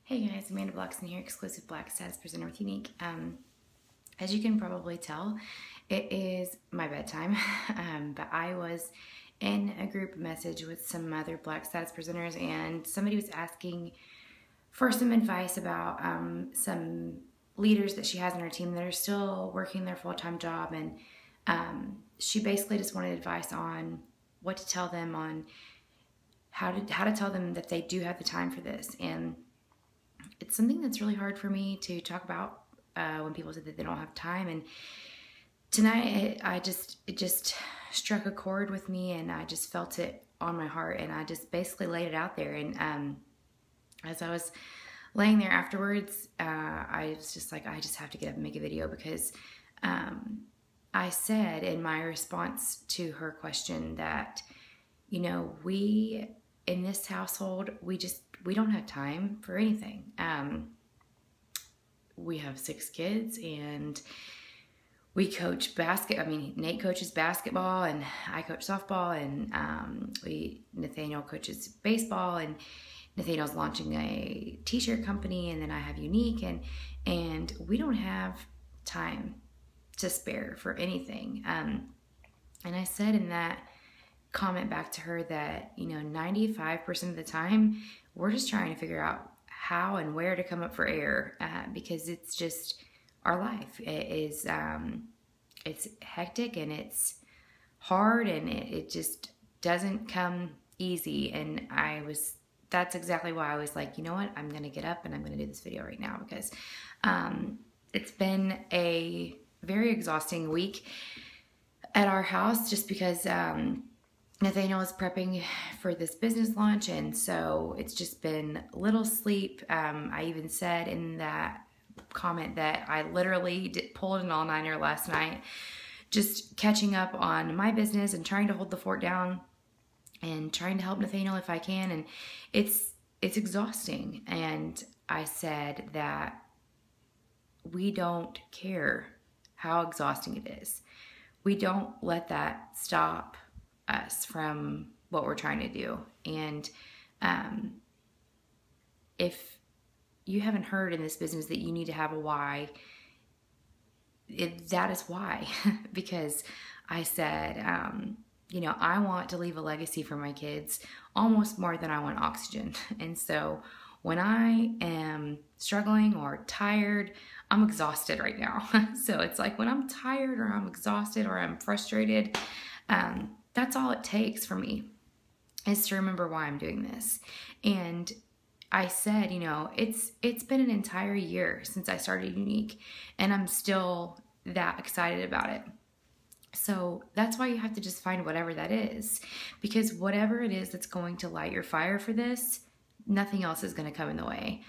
Hey guys, Amanda Blockson here, exclusive Black Status presenter with Unique. As you can probably tell, it is my bedtime, but I was in a group message with some other Black Status presenters, and somebody was asking for some advice about some leaders that she has on her team that are still working their full-time job, and she basically just wanted advice on what to tell them, on how to tell them that they do have the time for this. And it's something that's really hard for me to talk about when people say that they don't have time. And tonight, it just struck a chord with me, and I just felt it on my heart, and I just basically laid it out there. And as I was laying there afterwards, I was just like, I just have to get up and make a video, because I said in my response to her question that, you know, we in this household, we don't have time for anything. We have 6 kids, and we coach Nate coaches basketball, and I coach softball, and Nathaniel coaches baseball, and Nathaniel's launching a t-shirt company, and then I have Unique, and we don't have time to spare for anything. And I said in that comment back to her that, you know, 95% of the time we're just trying to figure out how and where to come up for air, because it's just our life. It is it's hectic, and it's hard, and it just doesn't come easy. And that's exactly why I was like, you know what, I'm gonna get up and I'm gonna do this video right now, because it's been a very exhausting week at our house, just because Nathaniel is prepping for this business launch, and so it's just been little sleep. I even said in that comment that I literally pulled an all-nighter last night, just catching up on my business and trying to hold the fort down and trying to help Nathaniel if I can, and it's exhausting. And I said that we don't care how exhausting it is. We don't let that stop us from what we're trying to do. And if you haven't heard in this business that you need to have a why, that is why. Because I said, you know, I want to leave a legacy for my kids almost more than I want oxygen. And so when I am struggling or tired, I'm exhausted right now. So it's like when I'm tired or I'm exhausted or I'm frustrated, that's all it takes for me, is to remember why I'm doing this. And I said, you know, it's been an entire year since I started Unique, and I'm still that excited about it. So that's why you have to just find whatever that is, because whatever it is that's going to light your fire for this, nothing else is going to come in the way.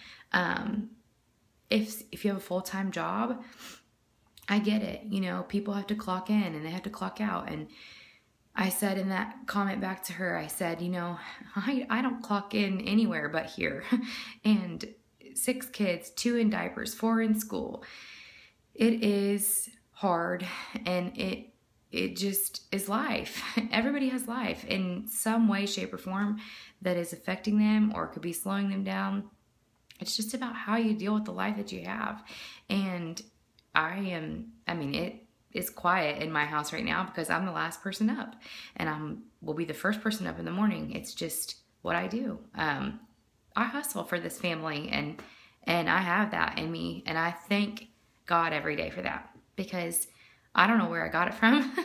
If you have a full-time job, I get it. You know, people have to clock in and they have to clock out. And I said in that comment back to her, I said, you know, I don't clock in anywhere but here. And 6 kids, 2 in diapers, 4 in school. It is hard, and it just is life. Everybody has life in some way, shape, or form that is affecting them or could be slowing them down. It's just about how you deal with the life that you have. And it is quiet in my house right now because I'm the last person up, and will be the first person up in the morning. It's just what I do. I hustle for this family, and I have that in me, and I thank God every day for that, because I don't know where I got it from,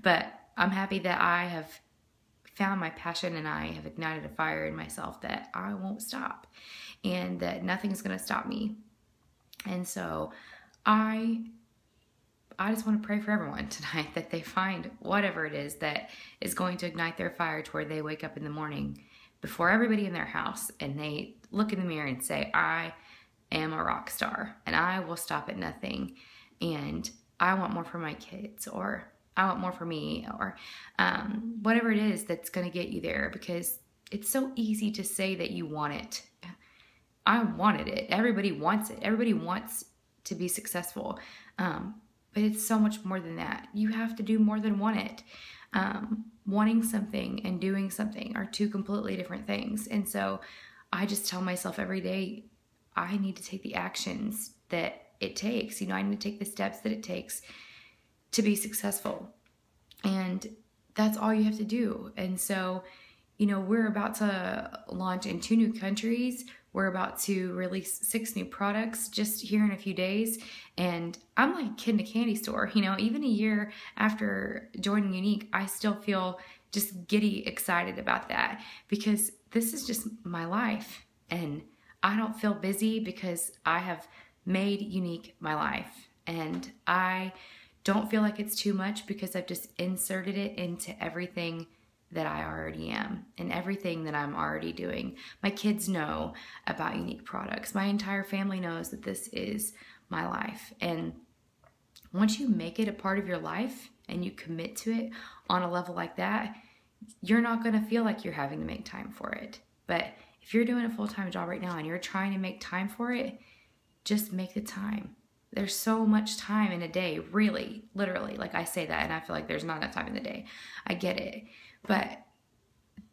but I'm happy that I have found my passion, and I have ignited a fire in myself that I won't stop, and that nothing's going to stop me. And so I just want to pray for everyone tonight that they find whatever it is that is going to ignite their fire to where they wake up in the morning before everybody in their house and they look in the mirror and say, I am a rock star, and I will stop at nothing, and I want more for my kids, or I want more for me, or whatever it is that's going to get you there, because it's so easy to say that you want it. I wanted it. Everybody wants it. Everybody wants to be successful. But it's so much more than that. You have to do more than want it. Wanting something and doing something are 2 completely different things. And so I just tell myself every day, I need to take the actions that it takes. I need to take the steps that it takes to be successful. And that's all you have to do. And so, we're about to launch in 2 new countries. We're about to release 6 new products just here in a few days. And I'm like a kid in a candy store. Even a year after joining Younique, I still feel just giddy excited about that, because this is just my life. And I don't feel busy because I have made Younique my life. And I don't feel like it's too much because I've just inserted it into everything that I already am and everything that I'm already doing. My kids know about Younique products. My entire family knows that this is my life. And once you make it a part of your life and you commit to it on a level like that, you're not going to feel like you're having to make time for it. But if you're doing a full-time job right now and you're trying to make time for it, just make the time. There's so much time in a day, really, literally. Like, I say that and I feel like there's not enough time in the day. I get it. But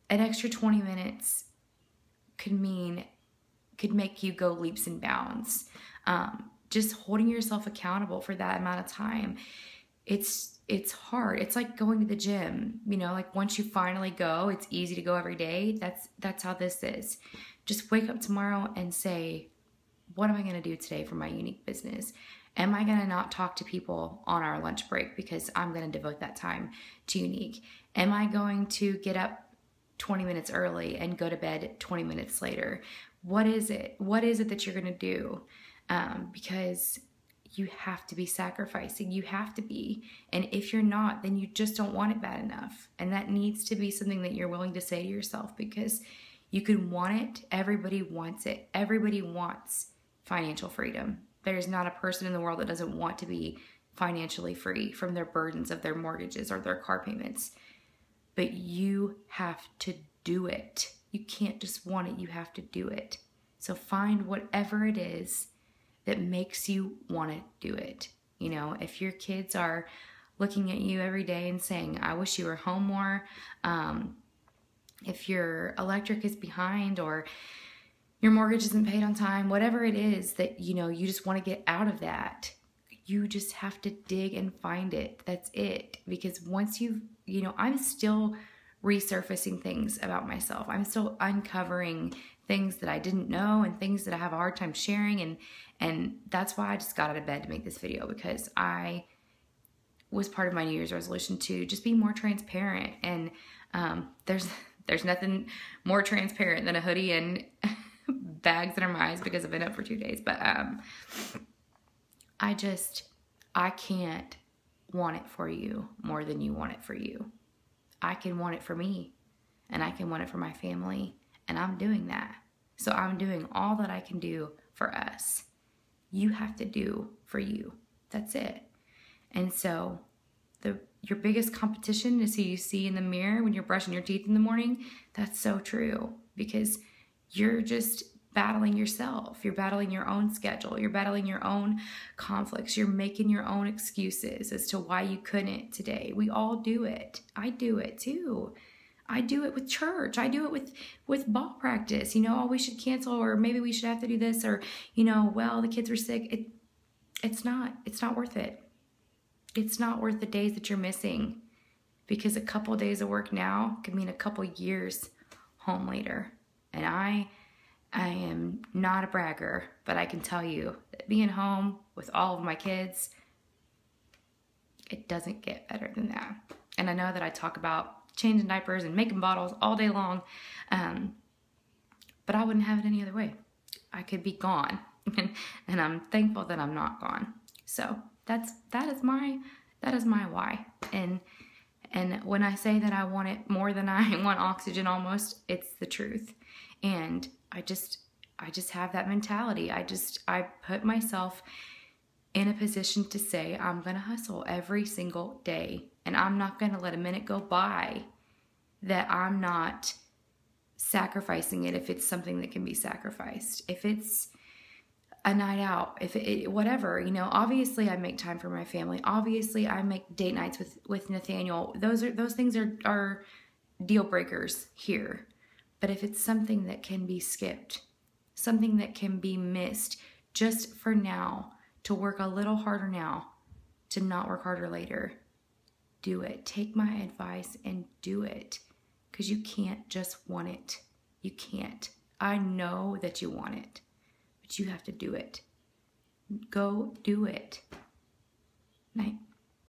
an extra 20 minutes could make you go leaps and bounds. Just holding yourself accountable for that amount of time. It's hard. It's like going to the gym. Like, once you finally go, it's easy to go every day. That's how this is. Just wake up tomorrow and say, what am I going to do today for my Younique business? Am I going to not talk to people on our lunch break because I'm going to devote that time to Younique? Am I going to get up 20 minutes early and go to bed 20 minutes later? What is it? What is it that you're going to do? Because you have to be sacrificing. You have to be. And if you're not, then you just don't want it bad enough. And that needs to be something that you're willing to say to yourself, because you can want it. Everybody wants it. Everybody wants financial freedom. There's not a person in the world that doesn't want to be financially free from their burdens of their mortgages or their car payments. But you have to do it. You can't just want it. You have to do it. So find whatever it is that makes you want to do it. If your kids are looking at you every day and saying, I wish you were home more, if your electric is behind or your mortgage isn't paid on time, whatever it is that, you just want to get out of that, you just have to dig and find it. That's it. Because once I'm still resurfacing things about myself. I'm still uncovering things that I didn't know and things that I have a hard time sharing. And that's why I just got out of bed to make this video, because I was part of my New Year's resolution to just be more transparent. And there's nothing more transparent than a hoodie and bags under my eyes because I've been up for 2 days. But I can't want it for you more than you want it for you. I can want it for me, and I can want it for my family, and I'm doing that. So I'm doing all that I can do for us. You have to do for you. That's it. And so your biggest competition is who you see in the mirror when you're brushing your teeth in the morning. That's so true, because you're just battling yourself. You're battling your own schedule. You're battling your own conflicts. You're making your own excuses as to why you couldn't today. We all do it. I do it too. I do it with church. I do it with ball practice. Oh, we should cancel, or maybe we should have to do this, or, well, the kids were sick. It's not worth it. It's not worth the days that you're missing, because a couple of days of work now could mean a couple years home later. And I am not a bragger, but I can tell you that being home with all of my kids, it doesn't get better than that. And I know that I talk about changing diapers and making bottles all day long, but I wouldn't have it any other way. I could be gone, and I'm thankful that I'm not gone. So that is my why. And when I say that I want it more than I want oxygen, almost, it's the truth. And I just have that mentality. I put myself in a position to say I'm going to hustle every single day, and I'm not going to let a minute go by that I'm not sacrificing it if it's something that can be sacrificed. If it's a night out, whatever, obviously I make time for my family. Obviously I make date nights with Nathaniel. Those things are deal breakers here. But if it's something that can be skipped something that can be missed just for now, to work a little harder now, to not work harder later, do it. Take my advice and do it, because you can't just want it. You can't. I know that you want it, but you have to do it. Go do it. Night.